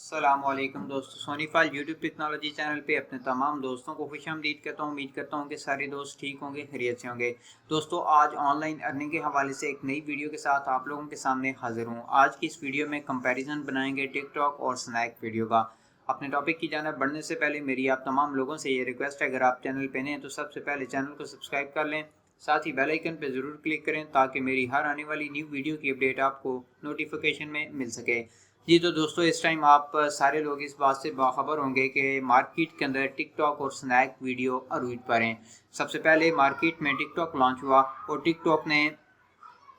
अस्सलामुअलैकुम दोस्तों, सोनीफाल YouTube technology channel पे अपने तमाम दोस्तों को खुशामदीद कहता हूँ। उम्मीद करता हूँ कि सारे दोस्त ठीक होंगे, खैरियत से होंगे। दोस्तों, आज ऑनलाइन अर्निंग के हवाले से एक नई वीडियो के साथ आप लोगों के सामने हाजिर हूँ। आज की इस वीडियो में कंपैरिजन बनाएंगे टिकटॉक और स्नैक वीडियो का। अपने टॉपिक की जानिब बढ़ने से पहले मेरी आप तमाम लोगों से ये रिक्वेस्ट है, अगर आप चैनल पे नए हैं तो सबसे पहले चैनल को सब्सक्राइब कर लें, साथ ही बेल आइकन पर ज़रूर क्लिक करें ताकि मेरी हर आने वाली न्यू वीडियो की अपडेट आपको नोटिफिकेशन में मिल सके। जी तो दोस्तों, इस टाइम आप सारे लोग इस बात से बाखबर होंगे कि मार्केट के अंदर टिकटॉक और स्नैक वीडियो अरूज पर हैं। सबसे पहले मार्केट में टिकटॉक लॉन्च हुआ और टिकटॉक ने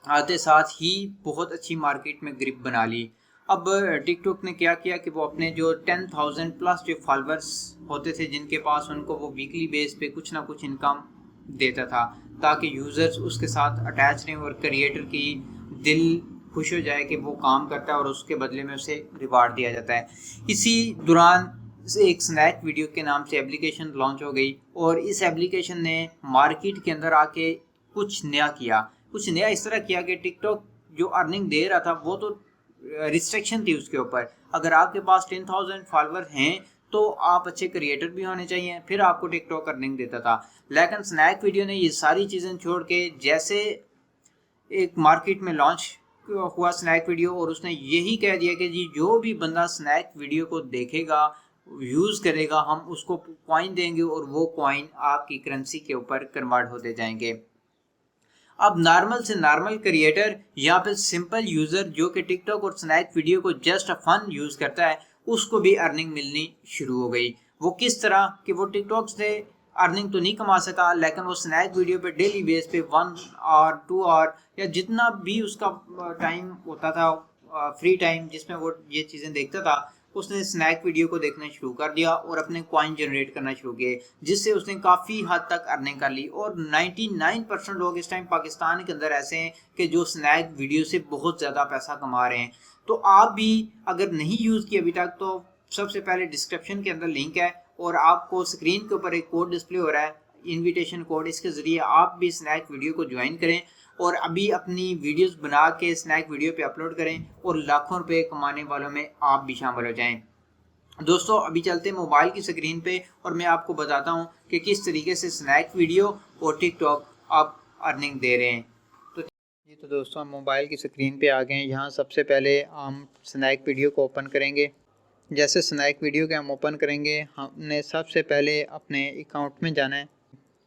आते साथ ही बहुत अच्छी मार्केट में ग्रिप बना ली। अब टिकटॉक ने क्या किया कि वो अपने जो 10,000 प्लस जो फॉलोअर्स होते थे जिनके पास, उनको वो वीकली बेस पे कुछ ना कुछ इनकम देता था ताकि यूज़र्स उसके साथ अटैच रहें और क्रिएटर की दिल खुश हो जाए कि वो काम करता है और उसके बदले में उसे रिवार्ड दिया जाता है। इसी दौरान एक स्नैक वीडियो के नाम से एप्लीकेशन लॉन्च हो गई और इस एप्लीकेशन ने मार्केट के अंदर आके कुछ नया किया। कुछ नया इस तरह किया कि टिकटॉक जो अर्निंग दे रहा था वो तो रिस्ट्रिक्शन थी उसके ऊपर। अगर आपके पास 10,000 फॉलोअर हैं तो आप अच्छे क्रिएटर भी होने चाहिए, फिर आपको टिकटॉक अर्निंग देता था। लेकिन स्नैक वीडियो ने ये सारी चीज़ें छोड़ के जैसे एक मार्केट में लॉन्च हुआ स्नैक वीडियो, और उसने यही कह दिया कि जी जो भी बंदा स्नैक वीडियो को देखेगा, यूज़ करेगा, हम उसको कॉइन देंगे और वो कॉइन आपकी करेंसी के ऊपर कन्वर्ट होते जाएंगे। अब नॉर्मल से नॉर्मल क्रिएटर या फिर सिंपल यूज़र जो कि टिकटॉक और स्नैक वीडियो को जस्ट अ फन यूज़ करता है, उसको भी अर्निंग मिलनी शुरू हो गई। वो किस तरह कि वो टिकटॉक से अर्निंग तो नहीं कमा सका, लेकिन वो स्नैक वीडियो पे डेली बेस पे 1 आवर 2 आवर या जितना भी उसका टाइम होता था, फ्री टाइम जिसमें वो ये चीज़ें देखता था, उसने स्नैक वीडियो को देखना शुरू कर दिया और अपने कॉइन जनरेट करना शुरू किए, जिससे उसने काफ़ी हद तक अर्निंग कर ली। और 99% लोग इस टाइम पाकिस्तान के अंदर ऐसे हैं कि जो स्नैक वीडियो से बहुत ज़्यादा पैसा कमा रहे हैं। तो आप भी अगर नहीं यूज़ किए अभी तक तो सबसे पहले डिस्क्रिप्शन के अंदर लिंक है और आपको स्क्रीन के ऊपर एक कोड डिस्प्ले हो रहा है, इनविटेशन कोड। इसके ज़रिए आप भी स्नैक वीडियो को ज्वाइन करें और अभी अपनी वीडियोस बना के स्नैक वीडियो पे अपलोड करें और लाखों रुपए कमाने वालों में आप भी शामिल हो जाएं। दोस्तों, अभी चलते हैं मोबाइल की स्क्रीन पे और मैं आपको बताता हूं कि किस तरीके से स्नैक वीडियो और टिकटॉक आप अर्निंग दे रहे हैं। तो दोस्तों, हम मोबाइल की स्क्रीन पे आ गए हैं। यहाँ सबसे पहले हम स्नैक वीडियो को ओपन करेंगे। जैसे स्नैक वीडियो के हम ओपन करेंगे, हमने सबसे पहले अपने अकाउंट में जाना है।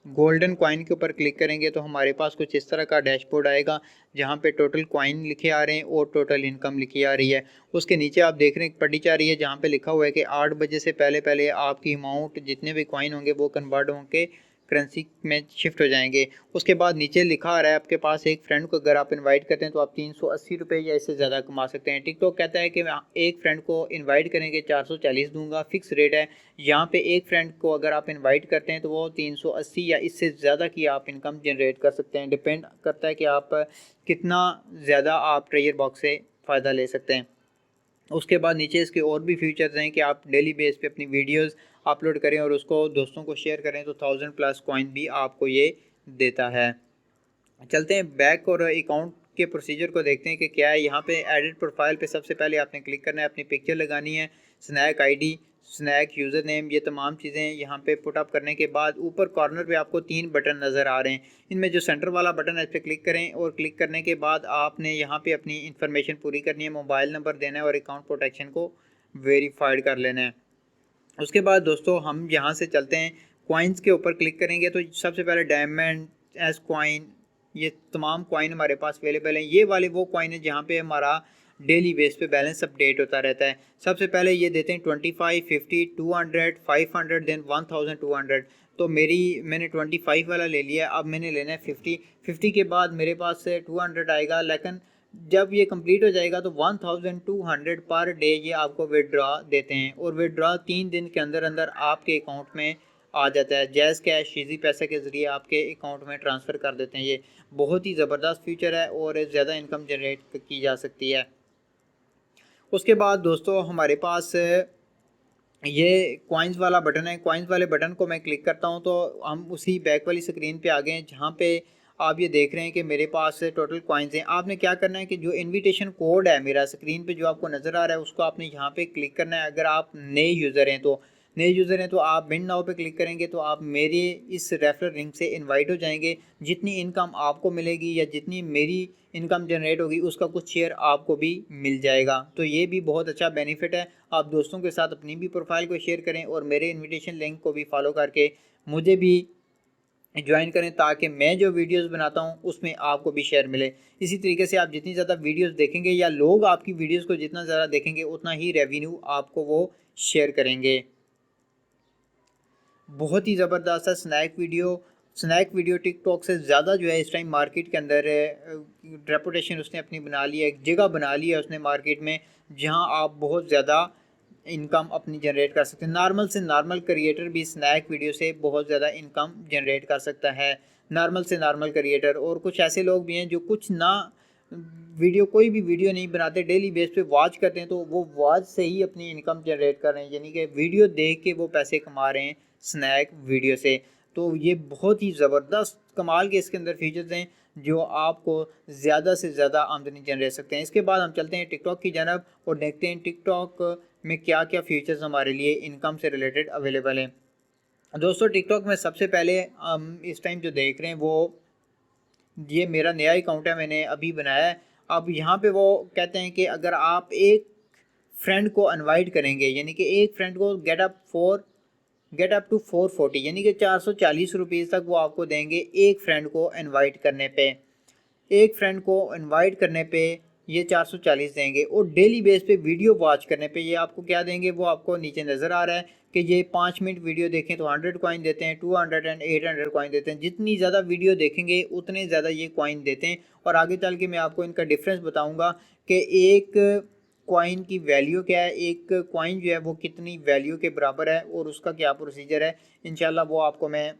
गोल्डन कॉइन के ऊपर क्लिक करेंगे तो हमारे पास कुछ इस तरह का डैशबोर्ड आएगा जहाँ पे टोटल कॉइन लिखे आ रहे हैं और टोटल इनकम लिखी आ रही है। उसके नीचे आप देख रहे हैं पढ़ी जा रही है जहाँ पे लिखा हुआ है कि 8 बजे से पहले पहले आपकी अमाउंट जितने भी कॉइन होंगे वो कन्वर्ट होंगे करेंसी में शिफ्ट हो जाएंगे। उसके बाद नीचे लिखा आ रहा है आपके पास एक फ्रेंड को अगर आप इनवाइट करते हैं तो आप 380 रुपये या इससे ज़्यादा कमा सकते हैं। टिकटॉक कहता है कि मैं एक फ्रेंड को इनवाइट करेंगे 440 दूंगा, फिक्स रेट है। यहाँ पे एक फ्रेंड को अगर आप इनवाइट करते हैं तो वो 380 या इससे ज़्यादा की आप इनकम जनरेट कर सकते हैं। डिपेंड करता है कि आप कितना ज़्यादा आप ट्रेजर बॉक्स से फ़ायदा ले सकते हैं। उसके बाद नीचे इसके और भी फीचर्स हैं कि आप डेली बेस पे अपनी वीडियोस अपलोड करें और उसको दोस्तों को शेयर करें तो 1000+ कॉइन भी आपको ये देता है। चलते हैं बैक और अकाउंट के प्रोसीजर को देखते हैं कि क्या है। यहाँ पे एडिट प्रोफाइल पे सबसे पहले आपने क्लिक करना है, अपनी पिक्चर लगानी है, Snack ID, Snack username, ये तमाम चीज़ें यहाँ पे पुट अप करने के बाद ऊपर कॉर्नर पे आपको 3 बटन नज़र आ रहे हैं। इनमें जो सेंटर वाला बटन है इस पर क्लिक करें और क्लिक करने के बाद आपने यहाँ पे अपनी इन्फॉर्मेशन पूरी करनी है, मोबाइल नंबर देना है और अकाउंट प्रोटेक्शन को वेरीफाइड कर लेना है। उसके बाद दोस्तों हम यहाँ से चलते हैं, कॉइन्स के ऊपर क्लिक करेंगे तो सबसे पहले डायमंड एस कॉइन, ये तमाम कॉइन हमारे पास अवेलेबल हैं। ये वाले वो कॉइन है जहाँ पे हमारा डेली बेस पे बैलेंस अपडेट होता रहता है। सबसे पहले ये देते हैं 25, 50, 200, 500 देन 1200। तो मैंने 25 वाला ले लिया, अब मैंने लेना है 50 के बाद मेरे पास से 200 आएगा। लेकिन जब ये कंप्लीट हो जाएगा तो 1200 पर डे ये आपको विड्रॉ देते हैं और विड्रॉ 3 दिन के अंदर अंदर आपके अकाउंट में आ जाता है। जैज़ कैश, इजी पैसे के ज़रिए आपके अकाउंट में ट्रांसफ़र कर देते हैं। ये बहुत ही ज़बरदस्त फीचर है और ज़्यादा इनकम जनरेट की जा सकती है। उसके बाद दोस्तों हमारे पास ये कॉइन्स वाला बटन है। कॉइन्स वाले बटन को मैं क्लिक करता हूँ तो हम उसी बैक वाली स्क्रीन पे आ गए हैं जहाँ पे आप ये देख रहे हैं कि मेरे पास टोटल कॉइन्स हैं। आपने क्या करना है कि जो इनविटेशन कोड है मेरा स्क्रीन पे जो आपको नज़र आ रहा है उसको आपने यहाँ पे क्लिक करना है। अगर आप नए यूज़र हैं तो आप बिन नाउ पे क्लिक करेंगे तो आप मेरे इस रेफरल लिंक से इनवाइट हो जाएंगे। जितनी इनकम आपको मिलेगी या जितनी मेरी इनकम जनरेट होगी उसका कुछ शेयर आपको भी मिल जाएगा। तो ये भी बहुत अच्छा बेनिफिट है। आप दोस्तों के साथ अपनी भी प्रोफाइल को शेयर करें और मेरे इन्विटेशन लिंक को भी फॉलो करके मुझे भी ज्वाइन करें ताकि मैं जो वीडियोस बनाता हूं उसमें आपको भी शेयर मिले। इसी तरीके से आप जितनी ज़्यादा वीडियोस देखेंगे या लोग आपकी वीडियोस को जितना ज़्यादा देखेंगे उतना ही रेवेन्यू आपको वो शेयर करेंगे। बहुत ही ज़बरदस्त है स्नैक वीडियो टिकटॉक से ज़्यादा जो है इस टाइम मार्केट के अंदर रेपुटेशन उसने अपनी बना ली है, एक जगह बना ली है उसने मार्केट में, जहां आप बहुत ज़्यादा इनकम अपनी जनरेट कर सकते हैं। नॉर्मल से नॉर्मल क्रिएटर भी स्नैक वीडियो से बहुत ज़्यादा इनकम जनरेट कर सकता है। नॉर्मल से नॉर्मल क्रिएटर और कुछ ऐसे लोग भी हैं जो कुछ ना कोई भी वीडियो नहीं बनाते, डेली बेस पे वॉच करते हैं तो वो वॉच से ही अपनी इनकम जनरेट कर रहे हैं, यानी कि वीडियो देख के वो पैसे कमा रहे हैं स्नैक वीडियो से। तो ये बहुत ही ज़बरदस्त कमाल के इसके अंदर फीचर्स हैं जो आपको ज़्यादा से ज़्यादा आमदनी जनरेट सकते हैं। इसके बाद हम चलते हैं टिकटॉक की जानब और देखते हैं टिकटॉक में क्या क्या फीचर्स हमारे लिए इनकम से रिलेटेड अवेलेबल हैं। दोस्तों टिकटॉक में सबसे पहले हम इस टाइम जो देख रहे हैं वो ये मेरा नया अकाउंट है, मैंने अभी बनाया है। अब यहाँ पे वो कहते हैं कि अगर आप एक फ्रेंड को इनवाइट करेंगे, यानी कि एक फ्रेंड को गेट अप टू 440 यानी कि 440 रुपीज़ तक वो आपको देंगे एक फ्रेंड को इनवाइट करने पे। एक फ्रेंड को इनवाइट करने पे ये 440 देंगे और डेली बेस पे वीडियो वॉच करने पे ये आपको क्या देंगे वो आपको नीचे नज़र आ रहा है कि ये 5 मिनट वीडियो देखें तो 100 कॉइन देते हैं, 200 एंड 800 कॉइन देते हैं। जितनी ज़्यादा वीडियो देखेंगे उतने ज़्यादा ये कॉइन देते हैं। और आगे चल के मैं आपको इनका डिफरेंस बताऊँगा कि एक कॉइन की वैल्यू क्या है, एक कॉइन जो है वो कितनी वैल्यू के बराबर है और उसका क्या प्रोसीजर है। इंशाल्लाह वो आपको मैं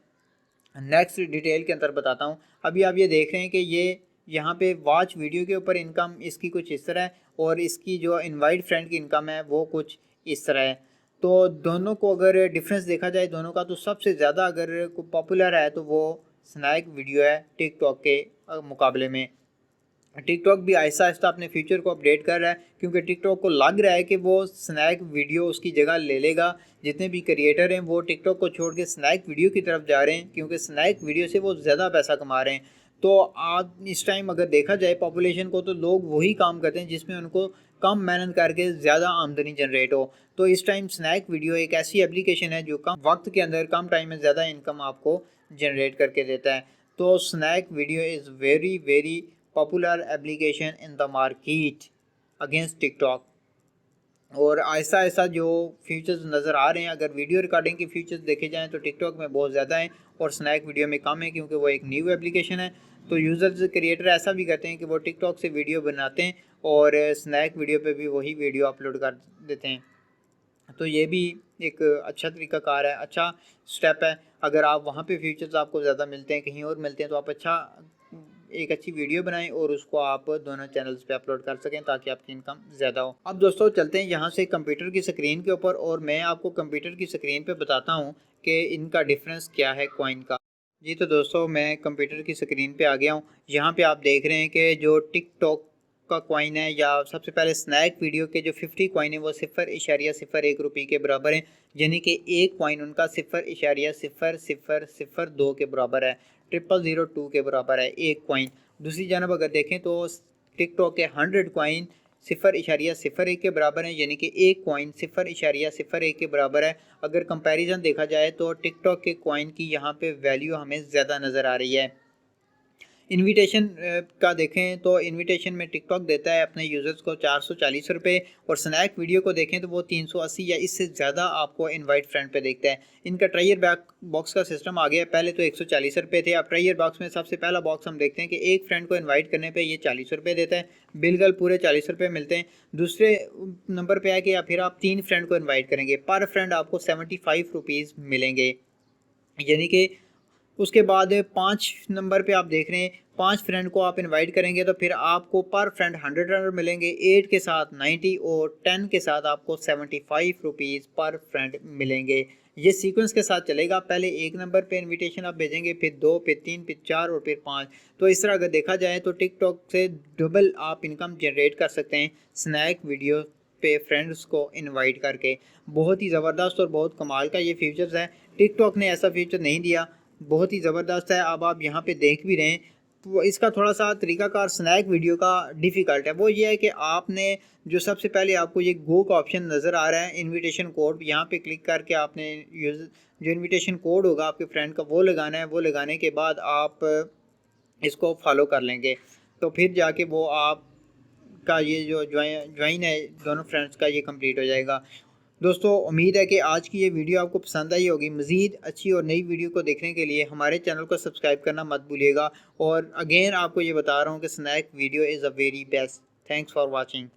नेक्स्ट डिटेल के अंदर बताता हूँ। अभी आप ये देख रहे हैं कि ये यहाँ पे वॉच वीडियो के ऊपर इनकम इसकी कुछ इस तरह है और इसकी जो इनवाइट फ्रेंड की इनकम है वो कुछ इस तरह है। तो दोनों को अगर डिफरेंस देखा जाए दोनों का, तो सबसे ज़्यादा अगर पॉपुलर है तो वो स्नैक वीडियो है टिकटॉक के मुकाबले में। टिकटॉक भी आहिस्ता आहिस्ता अपने फ्यूचर को अपडेट कर रहा है क्योंकि टिकटॉक को लग रहा है कि वो स्नैक वीडियो उसकी जगह ले लेगा। जितने भी क्रिएटर हैं वो टिकटॉक को छोड़ के स्नैक वीडियो की तरफ जा रहे हैं क्योंकि स्नैक वीडियो से वो ज़्यादा पैसा कमा रहे हैं। तो आज इस टाइम अगर देखा जाए पॉपुलेशन को, तो लोग वही काम करते हैं जिसमें उनको कम मेहनत करके ज़्यादा आमदनी जनरेट हो। तो इस टाइम स्नैक वीडियो एक ऐसी एप्लीकेशन है जो कम वक्त के अंदर कम टाइम में ज़्यादा इनकम आपको जनरेट करके देता है। तो Snack Video is very very popular application in the market against TikTok. और ऐसा ऐसा जो फीचर्स नज़र आ रहे हैं, अगर वीडियो रिकॉर्डिंग के फीचर्स देखे जाएं तो टिकटॉक में बहुत ज़्यादा हैं और स्नैक वीडियो में कम है क्योंकि वो एक न्यू एप्लीकेशन है। तो यूज़र्स क्रिएटर ऐसा भी करते हैं कि वो टिकटॉक से वीडियो बनाते हैं और स्नैक वीडियो पे भी वही वीडियो अपलोड कर देते हैं। तो ये भी एक अच्छा तरीक़ाकार है, अच्छा स्टेप है। अगर आप वहाँ पे फीचर्स आपको ज़्यादा मिलते हैं, कहीं और मिलते हैं, तो आप एक अच्छी वीडियो बनाएं और उसको आप दोनों चैनल्स पे अपलोड कर सकें ताकि आपकी इनकम ज़्यादा हो। अब दोस्तों चलते हैं यहाँ से कंप्यूटर की स्क्रीन के ऊपर और मैं आपको कंप्यूटर की स्क्रीन पे बताता हूँ कि इनका डिफरेंस क्या है कॉइन का। जी तो दोस्तों मैं कंप्यूटर की स्क्रीन पे आ गया हूँ। यहाँ पे आप देख रहे हैं कि जो टिकटॉक का कॉइन है या सबसे पहले स्नैक वीडियो के जो 50 कॉइन है वो 0.01 रुपये के बराबर है, यानी कि एक कॉइन उनका 0.0002 के बराबर है, 0002 के बराबर है एक कॉइन। दूसरी जानब अगर देखें तो टिकटॉक के 100 कॉइन 0.01 के बराबर है, यानी कि एक कॉइन 0.01 के बराबर है। अगर कंपैरिजन देखा जाए तो टिकटॉक के कॉइन की यहाँ पे वैल्यू हमें ज़्यादा नज़र आ रही है। इन्विटेशन का देखें तो इन्विटेशन में टिकटॉक देता है अपने यूज़र्स को 440 रुपये और स्नैक वीडियो को देखें तो वो 380 या इससे ज़्यादा आपको इनवाइट फ्रेंड पे देखता है। इनका ट्रायर बॉक्स का सिस्टम आ गया है। पहले तो 140 रुपये थे, अब ट्रायर बॉक्स में सबसे पहला बॉक्स हम देखते हैं कि एक फ्रेंड को इन्वाइट करने पर ये 40 रुपये देता है, बिल्कुल पूरे 40 रुपये मिलते हैं। दूसरे नंबर पर है कि या फिर आप 3 फ्रेंड को इन्वाइट करेंगे, पर फ्रेंड आपको 75 रुपीज़ मिलेंगे, यानी कि उसके बाद 5 नंबर पे आप देख रहे हैं 5 फ्रेंड को आप इनवाइट करेंगे तो फिर आपको पर फ्रेंड 100 मिलेंगे, 8 के साथ 90 और 10 के साथ आपको 75 रुपीज़ पर फ्रेंड मिलेंगे, ये सीक्वेंस के साथ चलेगा। पहले 1 नंबर पे इनविटेशन आप भेजेंगे, फिर 2, फिर 3, फिर 4 और फिर 5। तो इस तरह अगर देखा जाए तो टिकटॉक से डबल आप इनकम जनरेट कर सकते हैं स्नैक वीडियो पे फ्रेंड्स को इनवाइट करके। बहुत ही ज़बरदस्त और बहुत कमाल का ये फीचर्स है। टिकटॉक ने ऐसा फीचर नहीं दिया, बहुत ही ज़बरदस्त है। अब आप यहाँ पे देख भी रहे हैं। वो इसका थोड़ा सा तरीकाकार स्नैक वीडियो का डिफ़िकल्ट है। वो ये है कि आपने जो सबसे पहले आपको ये गो का ऑप्शन नज़र आ रहा है, इनविटेशन कोड, यहाँ पे क्लिक करके आपने यूज़ जो इनविटेशन कोड होगा आपके फ्रेंड का वो लगाना है। वो लगाने के बाद आप इसको फॉलो कर लेंगे, तो फिर जाके वो आपका ये जो ज्वाइन है दोनों फ्रेंड्स का, ये कंप्लीट हो जाएगा। दोस्तों उम्मीद है कि आज की ये वीडियो आपको पसंद आई होगी। मज़ीद अच्छी और नई वीडियो को देखने के लिए हमारे चैनल को सब्सक्राइब करना मत भूलिएगा। और अगेन आपको ये बता रहा हूँ कि Snack Video is a very best. Thanks for watching.